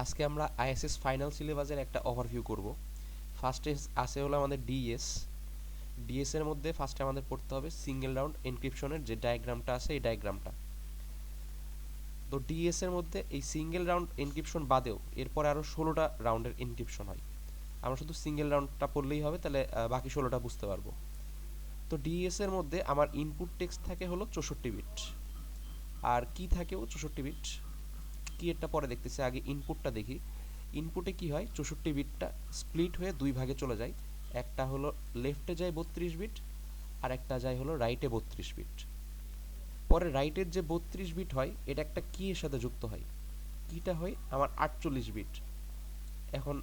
আজকে আমরা ISS final সিলেবাসের একটা ওভারভিউ করব। ফার্স্টে আছে হলো আমাদের ডিএস এর মধ্যে ফার্স্টে আমাদের পড়তে হবে সিঙ্গেল রাউন্ড এনক্রিপশনের যে ডায়াগ্রামটা আছে এই ডায়াগ্রামটা। তো ডিএস এর মধ্যে এই সিঙ্গেল রাউন্ড এনক্রিপশন বাদেও এরপরে আরও 16টা রাউন্ডের এনক্রিপশন হয়। আমরা শুধু সিঙ্গেল রাউন্ডটা পড়লেই হবে, তাহলে বাকি 16টা বুঝতে পারবো। তো ডিএস এর মধ্যে আমার ইনপুট টেক্সট থাকে হলো 64 বিট, আর কি থাকেও 64 বিট। কি এটা পরে দেখতেছি, আগে ইনপুটটা দেখি। ইনপুটে কি হয়, 64 বিটটা স্প্লিট হয়ে দুই ভাগে চলে যায়। একটা হলো লেফটে যায় 32 বিট, আর একটা যায় হলো রাইটে 32 বিট। পরে রাইটের যে 32 বিট হয় এটা একটা কি এর সাথে যুক্ত হয়, কিটা হয় আমার 48 বিট। এখন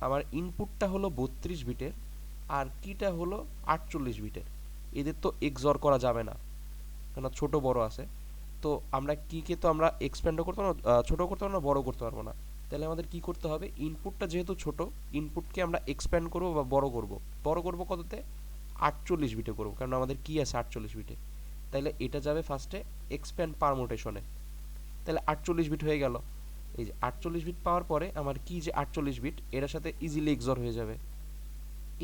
আমার ইনপুটটা হলো 32 বিটের আর কিটা হলো 48 বিটের। এদের তো এক্সঅর করা যাবে না, কেন ছোট বড় আছে। তো আমরা কিকে তো আমরা এক্সপ্যান্ডও করতে পারবো না, ছোটো করতে পারবো না, বড় করতে পারবো না। তাহলে আমাদের কি করতে হবে, ইনপুটটা যেহেতু ছোট, ইনপুটকে আমরা এক্সপ্যান্ড করবো বা বড় করবো কততে, 48 বিটে করবো, কারণ আমাদের কি আছে 48 বিটে। তাহলে এটা যাবে ফার্স্টে এক্সপ্যান্ড পারমুটেশনে। তাহলে 48 বিট হয়ে গেল। এই যে 48 বিট পাওয়ার পরে আমার কি যে 48 বিট এটার সাথে ইজিলি এক্সর হয়ে যাবে।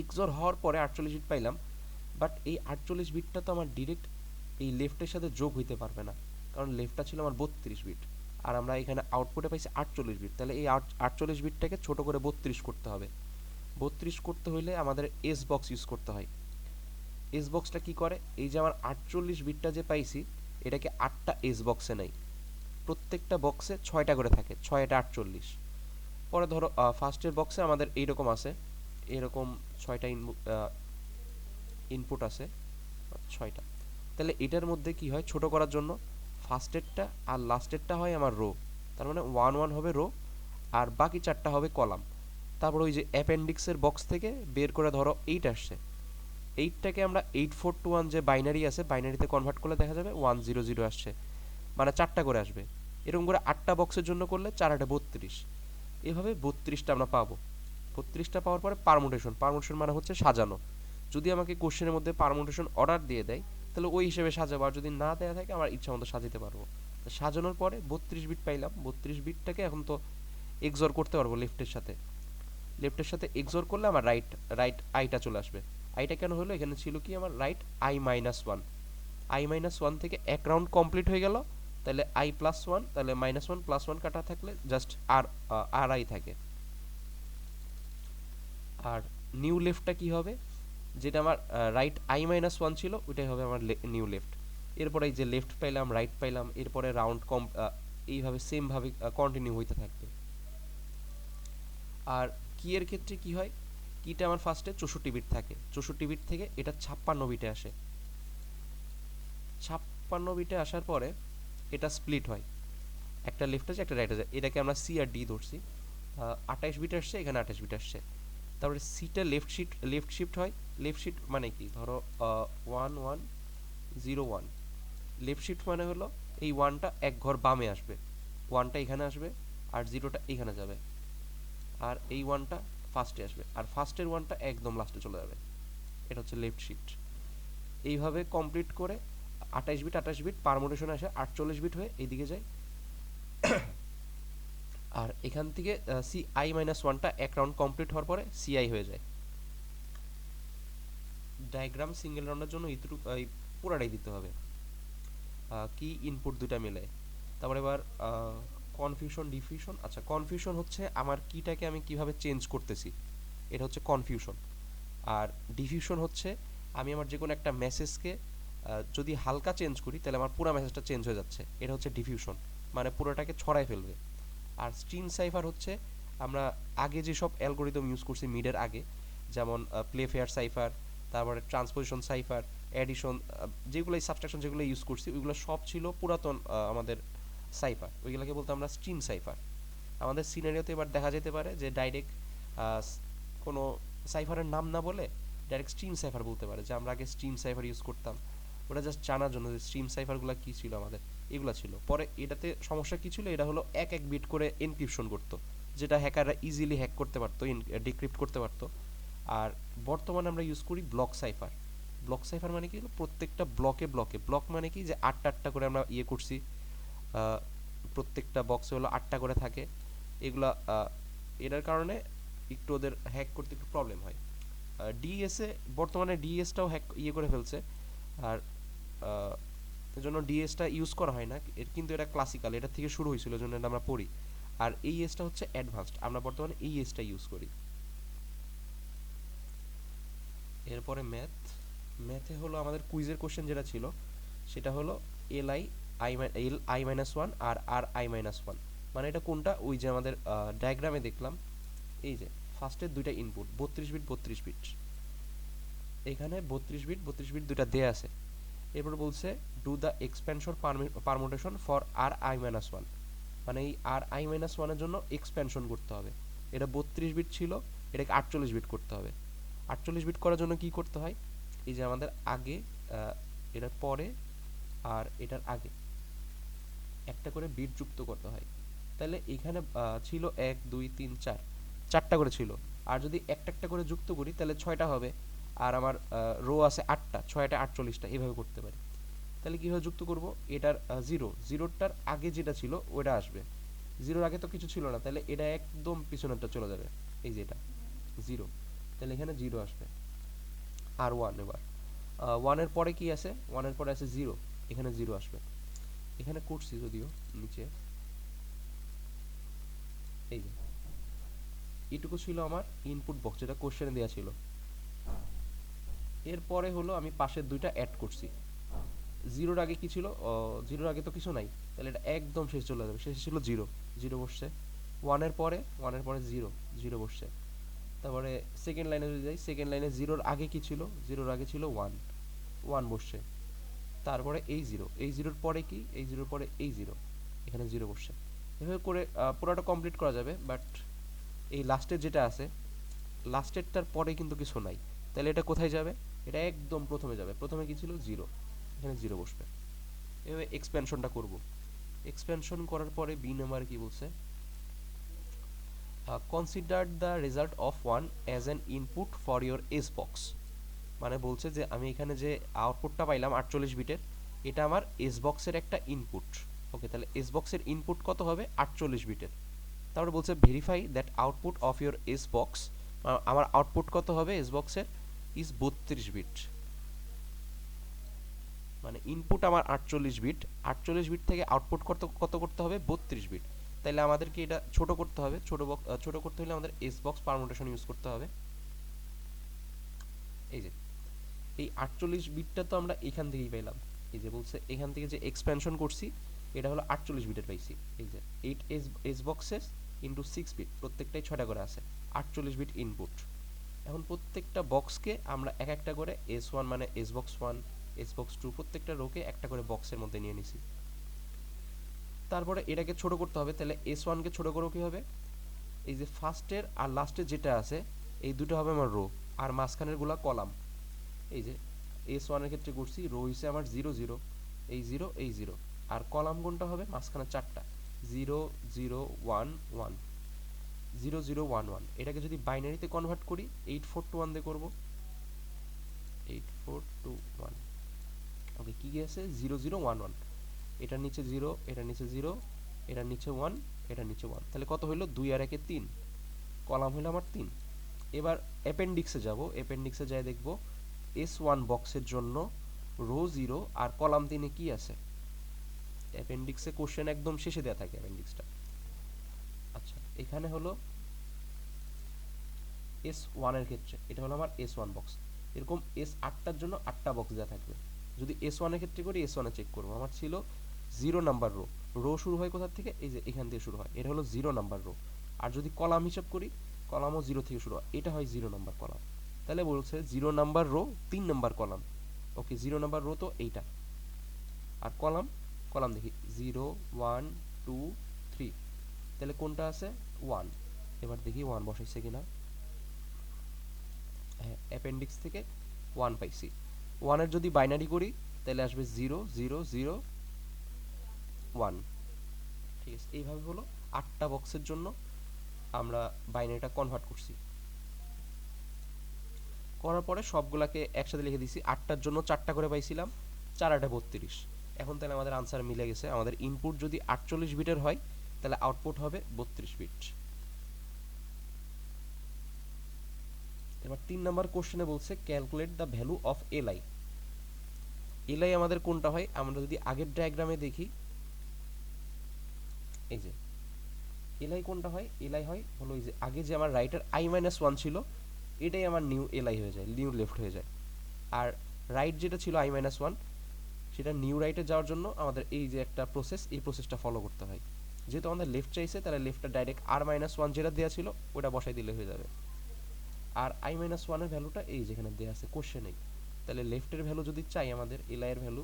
এক্সর হওয়ার পরে 48 বিট পাইলাম, বাট এই 48 বিটটা তো আমার ডিরেক্ট এই লেফটের সাথে যোগ হইতে পারবে না, কারণ লেফটটা ছিল আমার 32 বিট, আর আমরা এখানে আউটপুটে পাইছি 48 বিট। তাহলে এই 48 বিটটাকে ছোট করে 32 করতে হবে। 32 করতে হইলে আমাদের এস বক্স ইউজ করতে হয়। এস বক্সটা কি করে, এই যে আমার 48 বিটটা যে পাইছি এটাকে 8টা এস বক্সে নেই। প্রত্যেকটা বক্সে 6টা করে থাকে, 6 এটা 48। পরে ধরো ফার্স্টের বক্সে আমাদের এইরকম আছে, এরকম 6টা ইনপুট আছে, 6টা। তাহলে এটার মধ্যে কি হয়, ছোট করার জন্য ফার্স্টেরটা আর লাস্টেরটা হয় আমার রো, তার মানে 1 1 হবে রো, আর বাকি 4টা হবে কলাম। তারপর ওই যে অ্যাপেন্ডিক্সের বক্স থেকে বের করে ধরো 8 আসছে, 8টাকে আমরা 8421 যে বাইনারি আছে বাইনারিতে কনভার্ট করলে দেখা যাবে 100 আসছে, মানে 4টা করে আসবে। এরকম করে 8টা বক্সের জন্য করলে 4 8 32, এভাবে 32টা আমরা পাবো। 32টা পাওয়ার পরে পারমুটেশন মানে হচ্ছে সাজানো। যদি আমাকে কোশ্চেনের মধ্যে পারমুটেশন অর্ডার দিয়ে দেয় তাহলে ওই হিসেবে সাজাবো, আর যদি না দেওয়া থাকে আমার ইচ্ছা মতো সাজাতে পারবো। তো সাজানোর পরে 32 বিট পাইলাম, 32 বিটটাকে এখন তো এক্সর করতে পারবো লেফটের সাথে এক্সর করলে আমার রাইট রাইট আইটা চলে আসবে। আইটা কেন হলো, এখানে ছিল কি আমার রাইট I-1, I-1 থেকে এক রাউন্ড কমপ্লিট হয়ে গেল। তাহলে I+1, তাহলে -1 +1 কাটা থাকলে জাস্ট আর আই থাকে। আর নিউ লেফটটা কি হবে, যেটা আমার রাইট I-1 ছিল ওইটাই হবে আমার নিউ লেফট। এরপরে এই যে লেফট পাইলাম, রাইট পাইলাম, এরপরে রাউন্ড এইভাবে সেমভাবে কন্টিনিউ হইতে থাকবে। আর কি এর ক্ষেত্রে কি হয়, কিটা আমার ফার্স্টে 64 বিট থাকে, 64 বিট থেকে এটা 56 বিটে আসে। 56 বিটে আসার পরে এটা স্প্লিট হয়, একটা লেফট আছে একটা রাইট আছে, এটাকে আমরা সি আর ডি ধরছি। 28 বিট আসছে, এখানে 28 বিট আসছে। তারপরে সিটা লেফট শিফট হয়। লেফট শিফট মানে কি, ধরো 1101, লেফট শিফট মানে হলো এই ওয়ানটা এক ঘর বামে আসবে, ওয়ানটা এখানে আসবে, আর জিরোটা এখানে যাবে, আর এই ওয়ানটা ফার্স্টে আসবে, আর ফার্স্টের ওয়ানটা একদম লাস্টে চলে যাবে। এটা হচ্ছে লেফট শিফট। এইভাবে কমপ্লিট করে 28 বিট পারমুটেশন আসে 48 বিট হয়ে এইদিকে যায়। আর এখান থেকে CI-1টা এক রাউন্ড কমপ্লিট হওয়ার পরে CI হয়ে যায়। ডায়াগ্রাম সিঙ্গেল রাউন্ডের জন্য এই পুরাটাই দিতে হবে, কি ইনপুট দুটা মিলে। তারপর এবার ডিফিউশন। আচ্ছা, কনফিউশন হচ্ছে আমার কিটাকে আমি কিভাবে চেঞ্জ করতেছি, এটা হচ্ছে কনফিউশন। আর ডিফিউশন হচ্ছে আমি আমার যে কোনো একটা মেসেজকে যদি হালকা চেঞ্জ করি তাহলে আমার পুরো মেসেজটা চেঞ্জ হয়ে যাচ্ছে, এটা হচ্ছে ডিফিউশন, মানে পুরোটাকে ছড়াই ফেলবে। আর স্ট্রিং সাইফার হচ্ছে আমরা আগে যেসব অ্যালগোরিদম ইউজ করছি মিডের আগে, যেমন প্লে ফেয়ার সাইফার, তারপরে ট্রান্সপোজিশন সাইফার, অ্যাডিশন, যেগুলো সাবস্ট্রাকশন যেগুলো ইউজ করছি ওইগুলো সব ছিল পুরাতন আমাদের সাইফার, ওইগুলোকে বলতে আমরা স্ট্রিং সাইফার। আমাদের সিনারিওতে এবার দেখা যেতে পারে যে ডাইরেক্ট কোনো সাইফারের নাম না বলে ডাইরেক্ট স্ট্রিম সাইফার বলতে পারে, যে আমরা আগে স্ট্রিম সাইফার ইউজ করতাম। ওটা জাস্ট জানার জন্য যে স্ট্রিম সাইফারগুলো কী ছিল আমাদের, এগুলো ছিল। পরে এটাতে সমস্যা কী ছিল, এটা হলো এক এক বিট করে এনক্রিপশন করতো, যেটা হ্যাকাররা ইজিলি হ্যাক করতে পারতো, ডিক্রিপ্ট করতে পারতো। আর বর্তমানে আমরা ইউজ করি ব্লক সাইফার। ব্লক সাইফার মানে কি, প্রত্যেকটা ব্লক মানে কি, যে আটটা আটটা করে আমরা ইয়ে করছি, প্রত্যেকটা বক্সে হলো 8টা করে থাকে। এগুলা এটার কারণে একটু ওদের হ্যাক করতে একটু প্রবলেম হয়। ডিএসএ বর্তমানে ডিএসটাও হ্যাক করে ফেলছে, আর এজন্য ডিএসটা ইউজ করা হয় না কিন্তু এটা ক্লাসিক্যাল, এটা থেকে শুরু হয়েছিল, জন্য এটা আমরা পড়ি। আর এই এসটা হচ্ছে অ্যাডভান্সড, আমরা বর্তমানে এই এসটা ইউজ করি। এরপরে ম্যাথে হলো আমাদের কুইজের কোশ্চেন যেটা ছিল সেটা হলো এল আই মাইনাস ওয়ান আর আর আই মাইনাস ওয়ান, মানে এটা কোনটা, ওই যে আমাদের ডায়াগ্রামে দেখলাম, এই যে ফার্স্টের দুইটা ইনপুট 32 বিট এখানে 32 বিট দুইটা দেয়া আছে। এরপর বলছে do the expansion permutation for R I minus one, মানে এই আর আই মাইনাস ওয়ানের জন্য এক্সপেনশন করতে হবে। এটা 32 বিট ছিল, এটাকে 48 বিট করতে হবে। 48 বিট করার জন্য কি করতে হয়, এই যে আমাদের আগে এটার পরে আর এটার আগে একটা করে বিট যুক্ত করতে হয়। তাহলে এখানে ছিল 1 2 3 4, চারটা করে ছিল। আর যদি একটা একটা করে যুক্ত করি তাহলে 6টা হবে। আর আমার রো আছে 8টা, 6টা 48টা, এভাবে করতে পারি। তাহলে কীভাবে যুক্ত করব, এটার জিরোটার আগে যেটা ছিল ওটা আসবে, জিরোর আগে তো কিছু ছিল না, তাহলে এটা একদম পিছনেরটা চলে যাবে, এই যে এটা জিরো, তাহলে এখানে জিরো আসবে। আর ওয়ান, এবার ওয়ানের পরে কি আছে, ওয়ানের পরে আছে জিরো, এখানে জিরো আসবে। এখানে করছি যদিও নিচে, এই যে এইটুকু ছিল আমার ইনপুট বক্স, যেটা কোশ্চেনে দেওয়া ছিল। এরপরে হলো আমি পাশের দুইটা অ্যাড করছি। জিরোর আগে কি ছিল, জিরোর আগে তো কিছু নাই, তাহলে এটা একদম শেষ চলে যাবে, শেষে ছিল জিরো, জিরো বসছে। ওয়ানের পরে জিরো, জিরো বসছে। তারপরে সেকেন্ড লাইনে যদি যাই, সেকেন্ড লাইনে জিরোর আগে কি ছিল, জিরোর আগে ছিল ওয়ান, ওয়ান বসছে। তারপরে এই জিরো, এই জিরোর পরে কি, এই জিরোর পরে এই জিরো, এখানে জিরো বসছে। এভাবে করে পুরোটা কমপ্লিট করা যাবে, বাট এই লাস্টের যেটা আছে, লাস্টেরটার পরে কিন্তু কিছু নাই, তাহলে এটা কোথায় যাবে, এটা একদম প্রথমে যাবে। প্রথমে কি ছিল, জিরো, এখানে জিরো বসবে। এভাবে এক্সপেনশনটা করব। এক্সপেনশন করার পরে বি নাম্বার কি বলছে, consider the result of one as an input for your S box, মানে বলছে যে আমি এখানে যে আউটপুটটা পাইলাম 48 বিটের, এটা আমার এস বক্সের একটা ইনপুট। ওকে, তাহলে এস বক্সের ইনপুট কত হবে, 48 বিটের। তারপরে বলছে verify that output of your S box, আমার আউটপুট কত হবে এস বক্সের, ইজ 32 বিট, মানে ইনপুট আমার 48 বিট, 48 বিট থেকে আউটপুট কত করতে হবে, 32 বিট। তাইলে আমাদেরকে এটা ছোট করতে হবে, ছোট করতে হলে আমাদের এস বক্স পারমুটেশন ইউজ করতে হবে। এই যে এই 48 বিটটা তো আমরা এখান থেকেই পাইলাম, এই যে বলছে এখান থেকে যে এক্সপ্যানশন করছি এটা হলো 48 বিটের পাইছি। এই যে 8 এস বক্সেস ইন্টু 6 বিট, প্রত্যেকটাই 6টা করে আছে, 48 বিট ইনপুট। এখন প্রত্যেকটা বক্সকে আমরা এক একটা করে এস ওয়ান মানে S box one, S box two, প্রত্যেকটা রোকে একটা করে বক্সের মধ্যে নিয়ে নিছি। তারপরে এটাকে ছোট করতে হবে, তাহলে এস ওয়ানকে ছোট করো কীভাবে, এই যে ফার্স্টের আর লাস্টের যেটা আছে এই দুটো হবে আমার রো, আর মাঝখানের গুলা কলাম। এই যে এস ওয়ানের ক্ষেত্রে করছি, রো হিসে আমার 0 0, এই 0 এই 0, আর কলাম কোনটা হবে, মাঝখানে 4টা, 0 0 1 1, 0 0 1 1। এটাকে যদি বাইনারিতে কনভার্ট করি 8421 দিয়ে করব, 8421। ওকে, কি আছে, 0 0 1 1, এটার নিচে 0, এটার নিচে 0, এটার নিচে 1, এটার নিচে 1, তাহলে কত হইলো, 2 আর 1 3, কলাম হলো আমার 3। এবার অ্যাপেন্ডিক্সে যাব, অ্যাপেন্ডিক্সে যাই দেখব এস ওয়ান বক্সের জন্য রো 0 আর কলাম 3-এ কি আছে। অ্যাপেন্ডিক্সে কোশ্চেন একদম শেষে দেওয়া থাকে অ্যাপেন্ডিক্সটা। আচ্ছা, এখানে হলো এস ওয়ানের ক্ষেত্রে এটা হলো আমার এস ওয়ান বক্স, এরকম এস 8টার জন্য 8টা বক্স দেওয়া থাকবে। যদি এস ওয়ানের ক্ষেত্রে করি, এস ওয়ানে চেক করবো, আমার ছিল 0 নাম্বার রো, রো শুরু হয় কোথা থেকে, এই যে এখান থেকে শুরু হয়, এটা হলো 0 নাম্বার রো। আর যদি কলাম হিসাব করি, কলামও 0 থেকে শুরু হয়, এটা হয় 0 নাম্বার কলাম। তাহলে বলছে 0 নাম্বার রো 3 নাম্বার কলাম। ওকে, 0 নাম্বার রো তো এইটা, আর কলাম, কলাম দেখি 0 1 2 3, তাহলে কোনটা আছে, 1। এবার দেখি 1 বসাইছে কিনা, হ্যাঁ, অ্যাপেন্ডিক্স থেকে 1 পাইছি। 1-এর যদি বাইনারি করি তাহলে আসবে 0 0 0 1। ঠিক আছে, এইভাবে হলো 8টা বক্সের জন্য আমরা বাইনারিটা কনভার্ট করছি। করার পরে সবগুলাকে একসাথে লিখে দিছি, 8টার জন্য 4টা করে পাইছিলাম, 4 8 32। এখন তাহলে আমাদের আনসার মিলে গেছে। আমাদের ইনপুট যদি 48 বিটের হয় তাহলে আউটপুট হবে 32 বিট। এবার 3 নাম্বার কোশ্চেনে বলছে calculate the value of LI. LI আমাদের কোনটা হয়, আমরা যদি আগের ডায়াগ্রামে দেখি, এই যে এলআই কোনটা হয়, এলআই হয় হলো এই যে আগে যে আমার রাইটের i-1 ছিল, এটাই আমার নিউ এলআই হয়ে যায়, নিউ লেফট হয়ে যায়। আর রাইট যেটা ছিল i-1, সেটা নিউ রাইটে যাওয়ার জন্য আমাদের এই যে একটা প্রসেস, এই প্রসেসটা ফলো করতে হয়। যেহেতু আমাদের লেফট চাইছে, তাহলে লেফটটা ডাইরেক্ট r-1 যেটা দেওয়া ছিল ওটা বসাই দিলে হয়ে যাবে। আর i-1 এর ভ্যালুটা এই যেখানে দেওয়া আছে কোশ্চেনেই, তাহলে লেফটের ভ্যালু যদি চাই আমাদের এলআই এর ভ্যালু,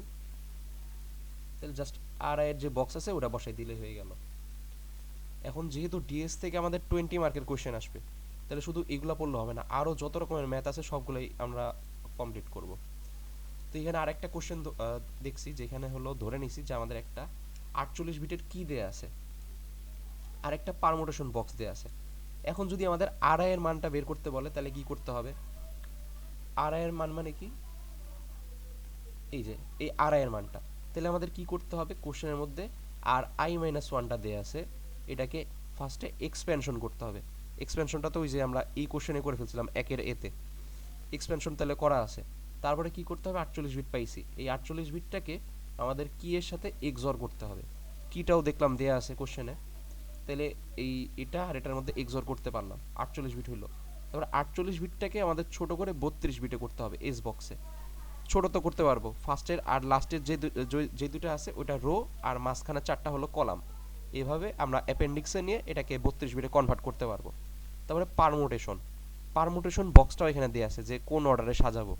তাহলে জাস্ট r-i এর যে বক্স আছে ওটা বসাই দিলে হয়ে গেল। এখন যেহেতু ডিএস থেকে আমাদের 20 মার্কের কোশ্চেন আসবে, তাহলে শুধু এগুলা পড়লে হবে না, আরও যত রকমের ম্যাথ আছে সবগুলোই আমরা কমপ্লিট করব। তো এখানে আরেকটা কোশ্চেন দেখছি, যেখানে হলো ধরে নিছি যে আমাদের একটা 48 বিটের কি দেয়া আছে আর একটা পারমুটেশন বক্স দেয়া আছে। এখন যদি আমাদের আর-আই এর মানটা বের করতে বলে, তাহলে কি করতে হবে, আর-আই এর মান মানে কি, এই যে এই আর-আই এর মানটা, তাহলে আমাদের কি করতে হবে, কোশ্চেনের মধ্যে আর i-1টা দেয়া আছে, এটাকে ফার্স্টে এক্সপেনশন করতে হবে। এক্সপেনশনটা তো ওই যে আমরা এই কোশ্চেনে করে ফেলছিলাম একের এতে, এক্সপেনশন তাহলে করা আছে। তারপরে কি করতে হবে, 48 বিট পাইছি, এই 48 বিটটাকে আমাদের কি এর সাথে এক্সঅর করতে হবে। কিটাও দেখলাম দেয়া আছে কোশ্চেনে, তাহলে এই এটা আর এটার মধ্যে এক্সঅর করতে পারলাম, 48 বিট হইলো। তারপরে 48 বিটটাকে আমাদের ছোট করে 32 বিটে করতে হবে এস বক্সে। ছোট তো করতে পারবো, ফার্স্টের আর লাস্টের যে দুটো আছে ওটা রো, আর মাঝখানে 4টা হলো কলাম। এভাবে আমরা অ্যাপেন্ডিক্সে নিয়ে এটাকে 32 বিটে কনভার্ট করতে পারবো। তারপরে পারমুটেশন, পারমুটেশন বক্সটাও এখানে দেওয়া আছে যে কোন অর্ডারে সাজাবো।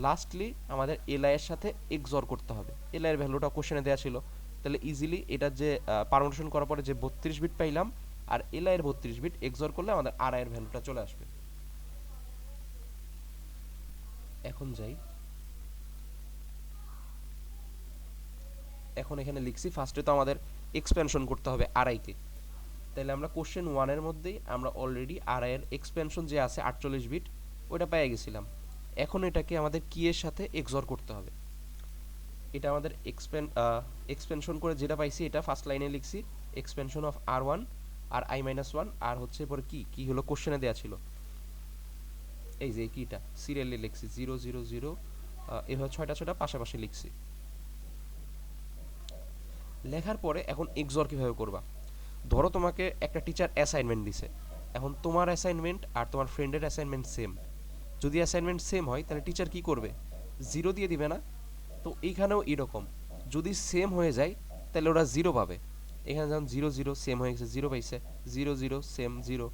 লাস্টলি আমাদের এলআই এর সাথে এক্সঅর করতে হবে, এলআই এর ভ্যালুটা কোশ্চেনে দেওয়া ছিল, তাহলে ইজিলি এটা যে পারমুটেশন করার পরে যে 32 বিট পাইলাম আর এলআই এর 32 বিট এক্সঅর করলে আমাদের আর-আই এর ভ্যালুটা চলে আসবে। এখন যাই, এখন এখানে লিখছি ফার্স্টে তো আমাদের এক্সপেনশন করতে হবে আর-আই কে, তাহলে আমরা কোশ্চেন 1 এর মধ্যেই আমরা অলরেডি আর-আই এর এক্সপেনশন যে আছে 48 বিট ওটা পেয়ে গেছিলাম। এখন এটাকে আমাদের কি এর সাথে এক্সঅর করতে হবে, এটা আমাদের এক্সপেনশন করে যেটা পাইছি এটা ফার্স্ট লাইনে লিখছি expansion of r1 R i-1, আর হচ্ছে পরে কি হলো কোশ্চেনে দেয়া ছিল, এই যে কিটা সিরিয়ালি লিখছি 0 0 0, এভাবে ছয়টা পাশাপাশি লিখছি। লেখার পরে এখন এক্সঅর কিভাবে করবা, ধরো তোমাকে একটা টিচার অ্যাসাইনমেন্ট দিছে, এখন তোমার অ্যাসাইনমেন্ট আর তোমার ফ্রেন্ডের অ্যাসাইনমেন্ট সেম, যদি অ্যাসাইনমেন্ট সেম হয় তাহলে টিচার কি করবে, 0 দিয়ে দিবে না, তো এইখানেও এরকম যদি সেম হয়ে যায় তাহলে ওরা 0 পাবে। এখানে যেমন 0 0 সেম হয়ে গেছে 0 পাইছে, 0 0 সেম 0,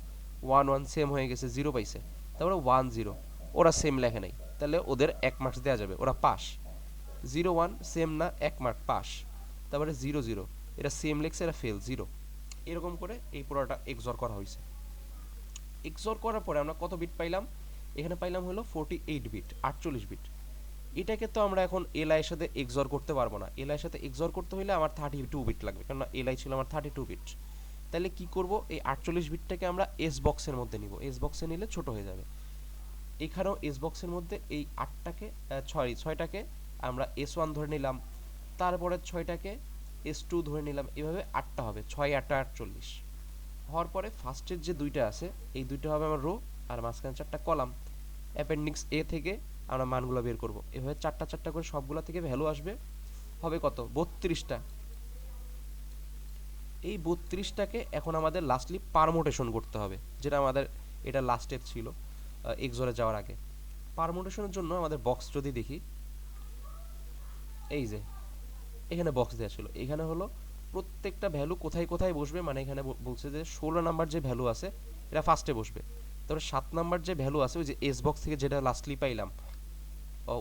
1 1 সেম হয়ে গেছে 0 পাইছে, তারপরে 1 0 ওরা সেম লেখে নাই, তাহলে ওদের 1 মার্কস দেওয়া যাবে, ওরা পাস। 0 1 সেম না, 1 মার্ক পাস। তারপরে 0 0 এটা সেম লেখছে, এটা ফেল 0। এরকম করে এই পুরোটা এক্সঅর করা হয়েছে। এক্সঅর করার পরে আমরা কত বিট পাইলাম, এখানে পাইলাম হলো 48 বিট, 48 বিট। এটাকে তো আমরা এখন এলআই এর সাথে এক্সঅর করতে পারবো না, এলআই এর সাথে এক্সঅর করতে হলে আমার 32 বিট লাগবে, কারণ এলআই ছিল আমার 32 বিট। তাহলে কি করব, এই 48 বিটটাকে আমরা এস বক্সের মধ্যে নিব, এস বক্সে নিলে ছোট হয়ে যাবে। এখানেও এস বক্সের মধ্যে এই 6টাকে আমরা S1 ধরে নিলাম, তারপরে 6টাকে S2 ধরে নিলাম, এভাবে 8টা হবে, 6 8 48 হওয়ার পরে ফার্স্টের যে দুইটা আছে এই দুইটা হবে আমার রো, আর মাঝখানে 4টা কলাম। অ্যাপেন্ডিক্স এ থেকে আমরা মানগুলো বের করব, এভাবে 4টা করে সবগুলা থেকে ভ্যালু আসবে, হবে কত, 32টা। এই 32টাকে এখন আমাদের লাস্টলি পারমুটেশন করতে হবে, যেটা আমাদের এটা লাস্ট স্টেপ ছিল এক্সঅরে যাওয়ার আগে। পারমুটেশনের জন্য আমাদের বক্স যদি দেখি, এই যে এখানে বক্স দেওয়া ছিল, এখানে হলো প্রত্যেকটা ভ্যালু কোথায় কোথায় বসবে, মানে এখানে বলছে যে 16 নাম্বার যে ভ্যালু আছে এটা ফার্স্টে বসবে, তারপরে 7 নাম্বার যে ভ্যালু আছে ওই যে এস বক্স থেকে যেটা লাস্টলি পাইলাম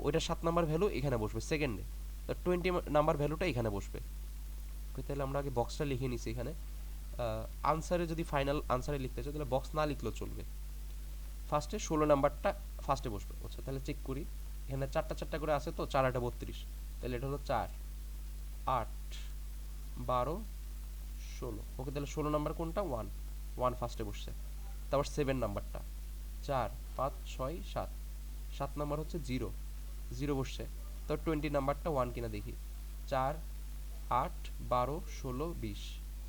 ওইটা 7 নাম্বার ভ্যালু এখানে বসবে সেকেন্ডে, তো 20 নাম্বার ভ্যালুটা এখানে বসবে। তাহলে আমরা আগে বক্সটা লিখে নিছি এখানে, আনসারে যদি ফাইনাল আনসারে লিখতে চাই তাহলে বক্স না লিখলেও চলবে। ফার্স্টে 16 নাম্বারটা ফার্স্টে বসবে, আচ্ছা তাহলে চেক করি, এখানে 4টা করে আছে তো 4 8 32, তাহলে এটা হলো 4 8 12 16, ওকে তাহলে 16 নাম্বার কোনটা, 1 1 ফার্স্টে বসছে। তারপর 7 নাম্বারটা 4 5 6 7, 7 নাম্বার হচ্ছে 0 0 বসছে। তো 20 নাম্বারটা 1 কিনা দেখি, 4 8 12 16 20,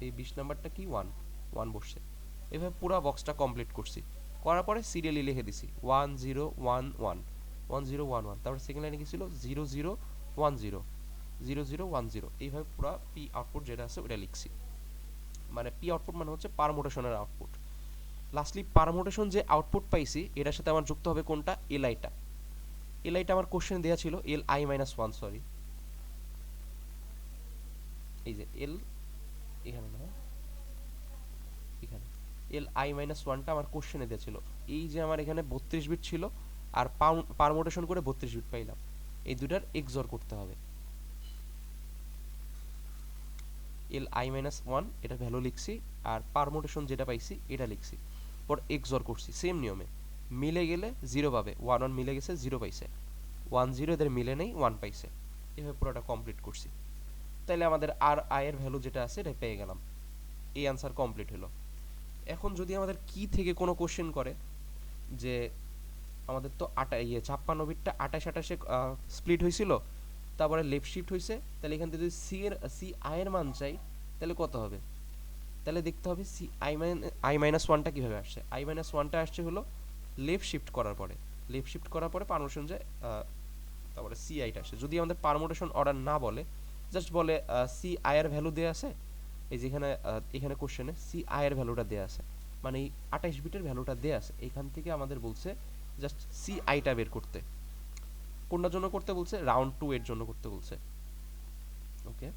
এই 20 নাম্বারটা কি 1 1 বসছে। এভাবে পুরো বক্সটা কমপ্লিট করছি, করার পরে সিরিয়ালি লিখে দিছি 1 0 1 1 1 0 1 1। তারপর সেকেন্ড লাইনে কি ছিল 0 0 1 0 0 0 1 0। এইভাবে পুরো পি আউটপুট যেটা আছে ওটা লিখছি। মানে পি আউটপুট মানে হচ্ছে পারমুটেশনের আউটপুট। লাস্টলি পারমুটেশন যে আউটপুট পাইছি এটার সাথে আমার যুক্ত হবে কোনটা, এলআইটা। এলআইটা আমার কোশ্চেন দেওয়া ছিল এল আই মাইনাস 1, সরি এই যে এল এখানে না, এখানে এল আই মাইনাস 1টা আমার কোশ্চেনে দেওয়া ছিল। এই যে আমার এখানে 32 বিট ছিল আর পারমুটেশন করে 32 বিট পাইলাম, এই দুটার এক্সঅর করতে হবে। এল আই মাইনাস 1 এটা ভ্যালু লিখছি, আর পারমুটেশন যেটা পাইছি এটা লিখছি, পর এক্সঅর করছি সেম নিয়মে। মিলে গেলে 0 পাবে, 1 1 মিলে গেছে 0 পাইছে, 1 0 এদের মিলে নেই 1 পাইছে। এভাবে পুরোটা কমপ্লিট করছি। তাইলে আমাদের আর আই এর ভ্যালু যেটা আছে এটা পেয়ে গেলাম। এই আনসার কমপ্লিট হলো। এখন যদি আমাদের কি থেকে কোনো কোশ্চেন করে যে আমাদের তো 56 বিটটা 28 28-এ স্প্লিট হয়েছিল, তারপরে লেফট শিফট হয়েছে, তাহলে এখান থেকে যদি সি আই এর মান চাই তাহলে কত হবে? তাহলে দেখতে হবে সি আই মাইনাস 1টা কীভাবে আসছে। আই মাইনাস 1টা আসছে হলো লেফট শিফট করার পরে, লেফট শিফট করার পরে পারমুটেশন যায়, তারপরে সি আইটা আসে। যদি আমাদের পারমুটেশন অর্ডার না বলে, জাস্ট বলে সি আই এর ভ্যালু দেওয়া আছে, এই যেখানে এখানে কোশ্চেনে সি আই এর ভ্যালুটা দেওয়া আছে, মানে এই 28 বিটের ভ্যালুটা দেওয়া আছে, এখান থেকে আমাদের বলছে জাস্ট সি আইটা বের করতে। কোনটার জন্য করতে বলছে? রাউন্ড 2 এর জন্য করতে বলছে। ওকে,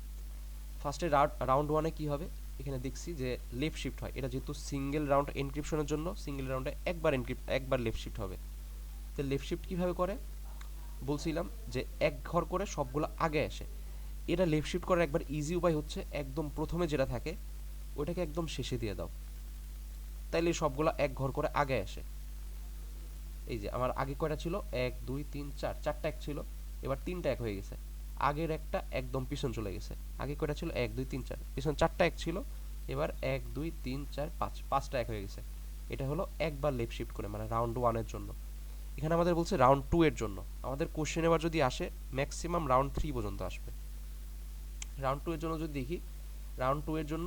ফার্স্টে রাউন্ড 1-এ কি হবে? এখানে দেখছি যে লেফট শিফট হয়, এটা যেহেতু সিঙ্গেল রাউন্ড এনক্রিপশনের জন্য সিঙ্গেল রাউন্ডে একবার লেফট শিফট হবে। তো লেফট শিফট কিভাবে করে বলছিলাম যে এক ঘর করে সবগুলো আগে আসে। এটা লেফট শিফট করার একবার ইজি উপায় হচ্ছে একদম প্রথমে যেটা থাকে ওটাকে একদম শেষে দিয়ে দাও, তাইলে সবগুলো এক ঘর করে আগে আসে। এই যে আমার আগে কয়টা ছিল 1 2 3 4, চারটা এক ছিল, এবার তিনটা এক হয়ে গেছে। আগের একটা একদম পিছন চলে গেছে। আগে কয়টা ছিল 1 2 3 4, পিছন চারটা এক ছিল, এবার 1 2 3 4 5, পাঁচটা এক হয়ে গেছে। এটা হলো একবার লেফট শিফট করে, মানে রাউন্ড 1 এর জন্য। এখানে আমাদের বলছে রাউন্ড 2 এর জন্য। আমাদের কোশ্চেন এবার যদি আসে ম্যাক্সিমাম রাউন্ড 3 পর্যন্ত আসবে। রাউন্ড 2 এর জন্য যদি দেখি, রাউন্ড 2 এর জন্য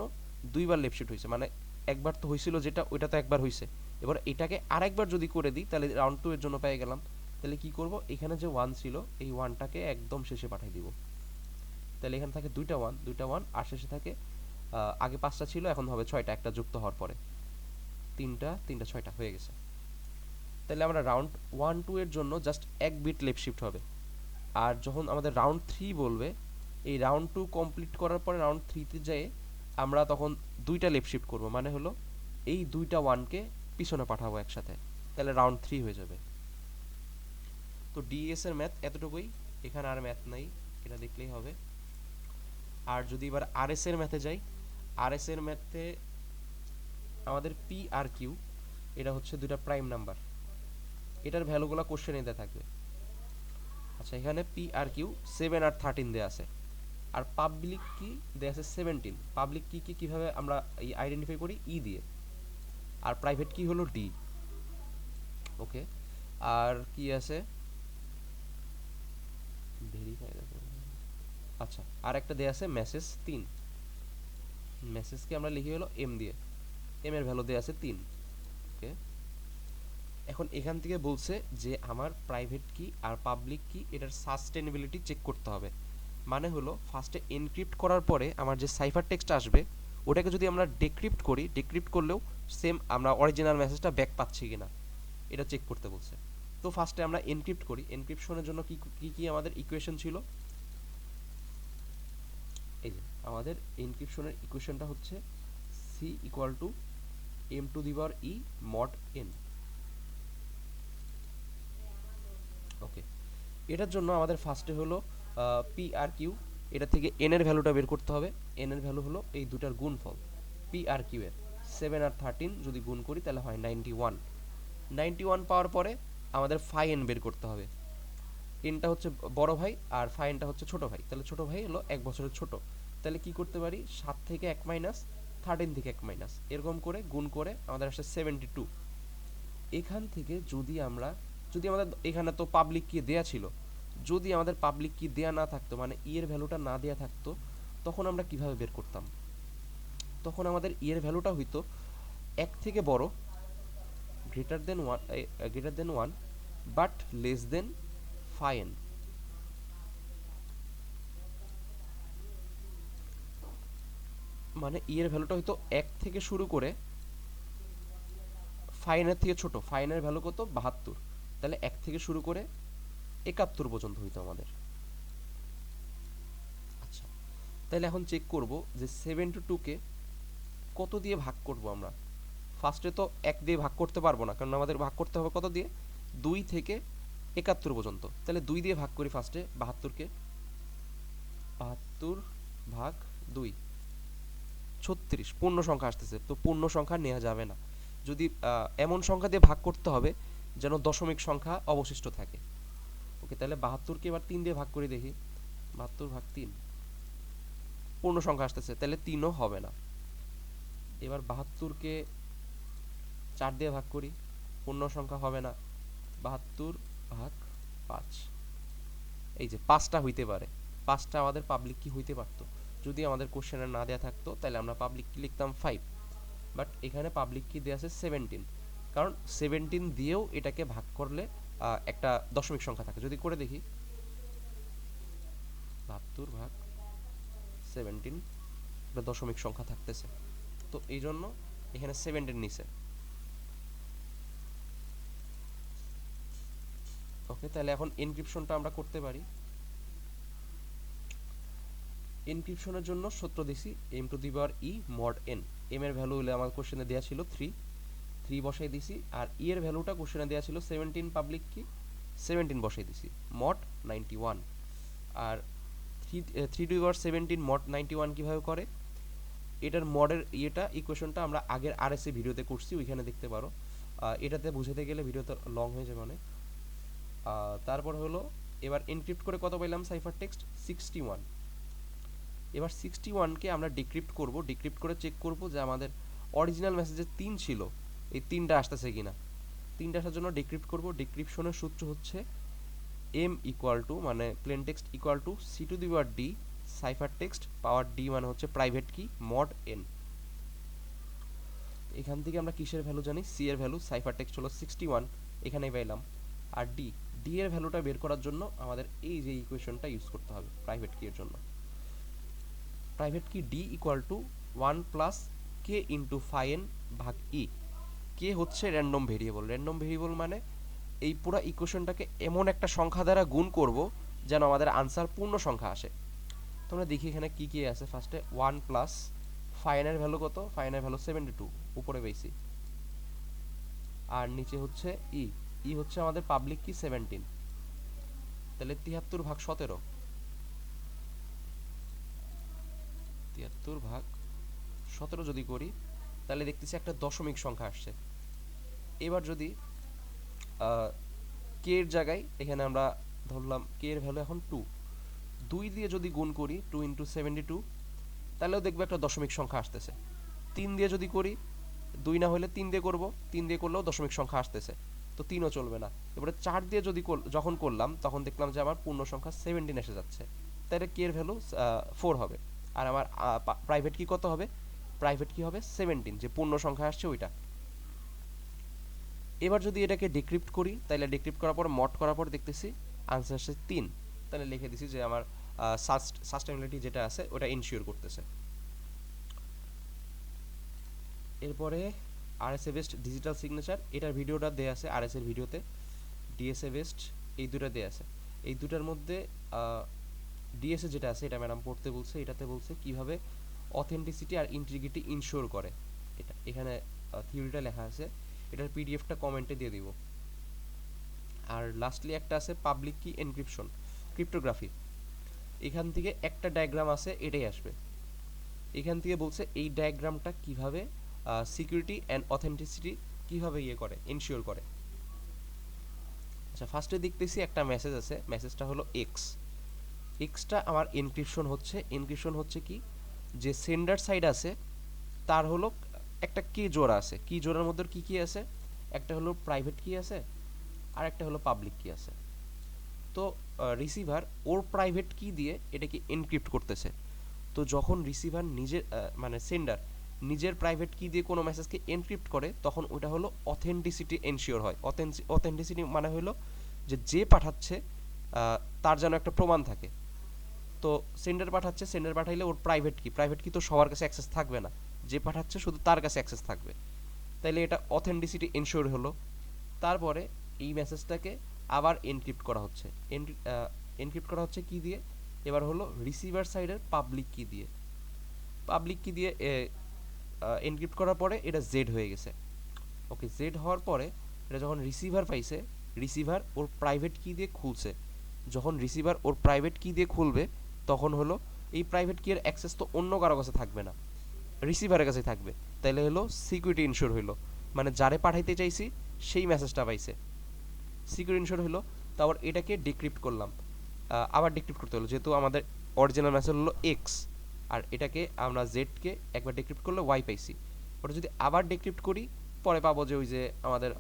দুইবার লেফট শিফট হয়েছে, মানে একবার তো হয়েছিল যেটা ওইটা তো একবার হয়েছে, এবার এটাকে আরেকবার যদি করে দিই তাহলে রাউন্ড 2 এর জন্য পেয়ে গেলাম। তাহলে কি করব, এখানে যে 1 ছিল এই 1টাকে একদম শেষে পাঠিয়ে দিব। তাহলে এখানে থাকে দুইটা 1 আর শেষে থাকে আগে 5টা ছিল, এখন হবে 6টা, একটা যুক্ত হওয়ার পরে 3টা 3টা 6টা হয়ে গেছে। তাহলে আমরা রাউন্ড 1 2 এর জন্য জাস্ট এক বিট লেফট শিফট হবে। আর যখন আমাদের রাউন্ড 3 বলবে, এই রাউন্ড 2 কমপ্লিট করার পরে রাউন্ড 3-তে যেয়ে আমরা তখন দুইটা লেফট শিফট করব, মানে হলো এই দুইটা 1কে পিছনে পাঠাবো একসাথে, তাহলে রাউন্ড 3 হয়ে যাবে। তো ডিএস এর ম্যাথ এতটুকুই, এখানে আর ম্যাথ নাই, এটা দেখলেই হবে। আর যদি এবার আরএস এর ম্যাথে যাই, আরএস এর ম্যাথে আমাদের পি আর কিউ এটা হচ্ছে দুইটা প্রাইম নাম্বার, এটার ভ্যালুগুলো কোশ্চেনে দেওয়া থাকবে। আচ্ছা, এখানে পি আর কিউ 7 আর 13 দেওয়া আছে, আর পাবলিক কি দেওয়া আছে 17। পাবলিক কি কিভাবে আমরা আইডেন্টিফাই করি? ই দিয়ে। আর প্রাইভেট কি হলো ডি। ওকে, আর কি আছে ভেরিফাই, আচ্ছা আর একটা দেওয়া আছে মেসেজ 3। মেসেজকে আমরা লিখি হলো এম দিয়ে, এম এর ভ্যালু দেওয়া আছে 3। ওকে, এখন এখান থেকে বলছে যে আমার প্রাইভেট কি আর পাবলিক কি এটার সাস্টেনেবিলিটি চেক করতে হবে। মানে হলো ফার্স্টে এনক্রিপ্ট করার পরে আমার যে সাইফার টেক্সট আসবে ওটাকে যদি আমরা ডিক্রিপ্ট করি, ডিক্রিপ্ট করলেও সেম আমরা অরিজিনাল মেসেজটা ব্যাক পাচ্ছি কিনা এটা চেক করতে বলছে। তো ফার্স্টে আমরা এনক্রিপ্ট করি। এনক্রিপশনের জন্য কি কি কি আমাদের ইকুয়েশন ছিল, এই যে আমাদের এনক্রিপশনের ইকুয়েশনটা হচ্ছে C equal to M to the power E mod N. Okay, এটার জন্য আমাদের ফার্স্টে হলো পি আর কিউ, এটা থেকে এন এর ভ্যালুটা বের করতে হবে। এন এর ভ্যালু হলো এই দুটার গুণফল, পি আর কিউ এর 7 আর 13 যদি গুণ করি তাহলে হয় 91। 91 পাওয়ার পরে আমাদের ফাই এন বের করতে হবে। এনটা হচ্ছে বড় ভাই আর ফাই এনটা হচ্ছে ছোট ভাই, তাহলে ছোট ভাই হলো 1 বছরের ছোট। তাহলে কি করতে পারি, 7 থেকে 1 মাইনাস, 13 থেকে 1 মাইনাস, এরকম করে গুণ করে আমাদের আসছে 72। এখান থেকে যদি আমাদের এখানে তো পাবলিক কি দেয়া ছিল, যদি আমাদের পাবলিক কি দেয়া না থাকতো, মানে ই এর ভ্যালুটা না দেয়া থাকতো, তখন আমরা কিভাবে বের করতাম? তখন আমাদের ই এর ভ্যালুটা হইতো 1 থেকে বড়, greater than 1 but less than fine. মানে ই এর ভ্যালুটা হইতো 1 থেকে শুরু করে ফাইনের থেকে ছোট, ফাইনের ভ্যালু কত 72, তাহলে 1 থেকে শুরু করে 71 পর্যন্ত হইতো আমাদের। আচ্ছা, তাহলে এখন চেক করব যে 72 কে কত দিয়ে ভাগ করব আমরা। ফার্স্টে তো 1 দিয়ে ভাগ করতে পারবো না, কারণ আমাদের ভাগ করতে হবে কত দিয়ে, 2 থেকে 71 পর্যন্ত। তাহলে 2 দিয়ে ভাগ করি ফার্স্টে 72 কে, 72 ভাগ 2, 36 পূর্ণ সংখ্যা আসতেছে, তো পূর্ণ সংখ্যা নেওয়া যাবে না। যদি এমন সংখ্যা দিয়ে ভাগ করতে হবে যেন দশমিক সংখ্যা অবশিষ্ট থাকে। ওকে, তাহলে 72 কে এবার 3 দিয়ে ভাগ করে দেখি, 72 ভাগ 3 পূর্ণ সংখ্যা আসতেছে, তাহলে 3ও হবে না। এবার 72 কে 4 দিয়ে ভাগ করি, পূর্ণ সংখ্যা হবে না, 72 ভাগ 5, এই যে 5টা হইতে পারে, 5টা আমাদের পাবলিক কি হইতে পারতো। যদি আমাদের কোশ্চেনে না দেয়া থাকতো তাহলে আমরা পাবলিক কি লিখতাম 5, বাট এখানে পাবলিক কি দেয়া আছে 17, কারণ 17 দিয়েও এটাকে ভাগ করলে একটা দশমিক সংখ্যা থাকে। যদি করে দেখি 72 ভাগ 17 একটা দশমিক সংখ্যা থাকতেছে, তো এই জন্য এখানে 17 নিচে। ওকে, তাহলে এখন এনক্রিপশনটা আমরা করতে পারি। এনক্রিপশনের জন্য সূত্র দিছি m⁴ e mod n। m এর ভ্যালু হলে আমার কোশ্চেনে দেয়া ছিল 3 বসাই দিছি, আর e এর ভ্যালুটা কোশ্চেনে দেয়া ছিল 17, পাবলিক কি 17 বসাই দিছি, mod 91। আর 3^17 mod 91 কিভাবে করে, এটার মডের ইয়েটা ইকুয়েশনটা আমরা আগের আরএসএ ভিডিওতে করছি, ওইখানে দেখতে পারো। এটাতে বুঝাতে গেলে ভিডিওটা লং হয়ে যাবে অনেক। তারপর হলো এবার এনক্রিপ্ট করে কত পাইলাম সাইফার টেক্সট 61। এবার 61কে আমরা ডিক্রিপ্ট করব, ডিক্রিপ্ট করে চেক করব যে আমাদের অরিজিনাল মেসেজে 3 ছিল, এই 3টা আসতেছে কিনা। 3টা আসার জন্য ডিক্রিপ্ট করব। ডিক্রিপশনের সূত্র হচ্ছে m ইকুয়াল টু, মানে plane text equal to c⁴ d cipher text power d মানে হচ্ছে প্রাইভেট কি mod n। এখান থেকে আমরা কিসের ভ্যালু জানি, c এর ভ্যালু, সাইফার টেক্সট হলো 61, এখানেই পাইলাম। আর d এর ভ্যালুটা বের করার জন্য আমাদের এই যে ইকুয়েশনটা ইউজ করতে হবে প্রাইভেট কি এর জন্য। প্রাইভেট কি d equal to 1 plus k into fine ভাগ e। কে হচ্ছে র্যান্ডম ভেরিয়েবল। র্যান্ডম ভেরিয়েবল মানে এই পুরো ইকুয়েশনটাকে এমন একটা সংখ্যা দ্বারা গুণ করব যেন আমাদের আনসার পূর্ণ সংখ্যা আসে। তোমরা দেখি এখানে কি কি আছে। ফার্স্টে 1 প্লাস ফাইনের ভ্যালু কত, ফাইনের ভ্যালু 72 উপরে পেয়েছি, আর নিচে হচ্ছে ই হচ্ছে আমাদের পাবলিক কি 17, তাহলে 73 ভাগ 17, 73 ভাগ 17 যদি করি তাহলে দেখতেছি একটা দশমিক সংখ্যা আসছে। এবার যদি কে এর জায়গায় এখানে আমরা ধরলাম কে এর ভ্যালু এখন 2 দিয়ে যদি গুণ করি 2 ইন্টু 72, তাহলেও দেখবে একটা দশমিক সংখ্যা আসতেছে। 3 দিয়ে যদি করি, 2 না হলে 3 দিয়ে করব, 3 দিয়ে করলেও দশমিক সংখ্যা আসতেছে, তো 3ও চলবে না। এবারে 4 দিয়ে যদি যখন করলাম তখন দেখলাম যে আমার পূর্ণ সংখ্যা 17 এসে যাচ্ছে, তাহলে কে এর ভ্যালু 4 হবে। আর আমার প্রাইভেট কি কত হবে, প্রাইভেট কি হবে 17, যে পূর্ণ সংখ্যা আসছে ওইটা। এবার যদি এটাকে ডিক্রিপ্ট করি, তাহলে ডিক্রিপ্ট করার পর মড করার পর দেখতেছি আনসার আসছে 3, তাহলে লিখে দিছি যে আমার সাস্টেনেবিলিটি যেটা আছে ওটা ইনশিওর করতেছে। এরপরে আরএসএ বেসড ডিজিটাল সিগনেচার, এটার ভিডিওটা দেয়া আছে আরএসএর ভিডিওতে। ডিএসএ বেসড এই দুটো দেয়া আছে, এই দুটার মধ্যে ডিএসএ যেটা আছে এটা ম্যাডাম পড়তে বলছে, এটাতে বলছে কিভাবে অথেন্টিসিটি আর ইন্টিগ্রিটি ইনশিওর করে। এটা এখানে থিওরিটা লেখা আছে, এটার পিডিএফটা কমেন্টে দিয়ে দিব। আর লাস্টলি একটা আছে পাবলিক কি এনক্রিপশন, ক্রিপ্টোগ্রাফি। এখান থেকে একটা ডায়াগ্রাম আছে, এটাই আসবে। এখান থেকে বলছে এই ডায়াগ্রামটা কিভাবে সিকিউরিটি অ্যান্ড অথেন্টিসিটি কিভাবে ইয়ে করে, ইনশিওর করে। আচ্ছা, ফার্স্টে দেখতেছি একটা মেসেজ আছে, মেসেজটা হলো এক্সটা আমার এনক্রিপশন হচ্ছে কি, যে সেন্ডার সাইড আছে তার হলো একটা কি জোড়া আছে, কি জোড়ার মধ্যে কি কি আছে, একটা হলো প্রাইভেট কি আছে আর একটা হলো পাবলিক কি আছে। তো রিসিভার ওর প্রাইভেট কি দিয়ে এটাকে এনক্রিপ্ট করতেছে। তো যখন রিসিভার নিজের মানে সেন্ডার নিজের প্রাইভেট কি দিয়ে কোনো মেসেজকে এনক্রিপ্ট করে তখন ওটা হলো অথেন্টিসিটি এনশিওর হয়। অথেন্টিসিটি মানে হলো যে পাঠাচ্ছে তার যেন একটা প্রমাণ থাকে। তো সেন্ডার পাঠাচ্ছে, সেন্ডার পাঠাইলে ওর প্রাইভেট কি তো সবার কাছে অ্যাক্সেস থাকবে না, যে পাঠাচ্ছে শুধু তার কাছে অ্যাক্সেস থাকবে। তাইলে এটা অথেন্টিসিটি এনশিওর হলো। তারপরে এই মেসেজটাকে আবার এনক্রিপ্ট করা হচ্ছে। এনক্রিপ্ট করা হচ্ছে কি দিয়ে? এবার হলো রিসিভার সাইডের পাবলিক কি দিয়ে। পাবলিক কি দিয়ে এনক্রিপ্ট করার পরে এটা জেড হয়ে গেছে। ওকে, জেড হওয়ার পরে এটা যখন রিসিভার পাইছে, রিসিভার ওর প্রাইভেট কি দিয়ে খুলছে। যখন রিসিভার ওর প্রাইভেট কি দিয়ে খুলবে তখন হলো এই প্রাইভেট কি এর অ্যাক্সেস তো অন্য কারো কাছে থাকবে না, রিসিভারের কাছে থাকবে। তাইলে হলো সিকিউরিটি ইনশিওর হইলো, মানে যারে পাঠাইতে চাইছি সেই মেসেজটা পাইছে, সিকিউরিটি ইনশিওর হলো। তারপর এটাকে ডিক্রিপ্ট করলাম, আবার ডিক্রিপ্ট করতে হলো, যেহেতু আমাদের অরিজিনাল মেসেজ হলো এক্স, আর এটাকে আমরা জেডকে একবার ডিক্রিপ্ট করলে ওয়াই পাইছি। ওটা যদি আবার ডিক্রিপ্ট করি পরে পাবো যে ওই যে আমাদের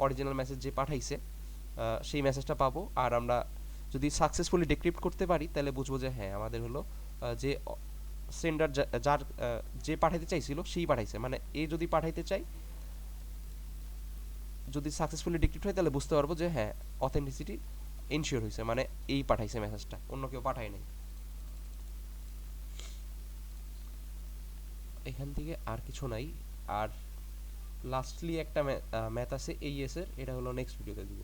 অরিজিনাল মেসেজ যে পাঠাইছে সেই মেসেজটা পাবো। আর আমরা যদি সাকসেসফুলি ডিক্রিপ্ট করতে পারি তাহলে বুঝবো যে হ্যাঁ আমাদের হলো যে সেন্ডার যার যে পাঠাইতে চাইছিল সেই পাঠাইছে। মানে এ যদি পাঠাইতে চাই, যদি সাকসেসফুলি ডিক্রিপ্ট হয় তাহলে বুঝতে পারবো যে হ্যাঁ অথেন্টিসিটি ইনশিওর হয়েছে, মানে এই পাঠাইছে মেসেজটা, অন্য কেউ পাঠায় নাই। এখান থেকে আর কিছু নাই। আর লাস্টলি একটা ম্যাথ আছে এইএস এর, এটা হলো নেক্সট ভিডিওতে দিব।